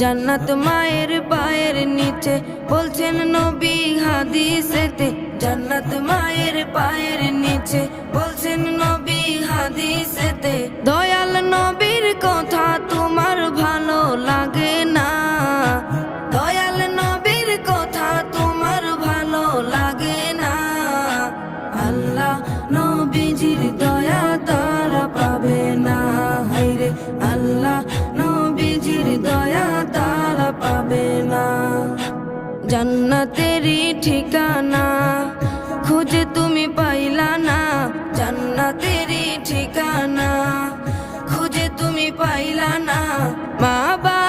জান্নাত মায়ের পায়ের নিচে বলছেন নবী হাদিসেতে। জান্নাত মায়ের পায়ের নিচে বলছেন নবী হাদিসেতে। দয়াল নবীর কথা তোমার ভালো লাগে না, দয়াল নবীর কথা তোমার ভালো লাগে না। আল্লাহ নবীজির দয়া তারা পাবে না, হায়রে আল্লাহ নবীজির দয়া তারা পাবে না। জান্নাতেরই ঠিকানা খুঁজে তুমি পাইলা না, জান্নাতেরই ঠিকানা খুঁজে তুমি পাইলা না। মা বাবা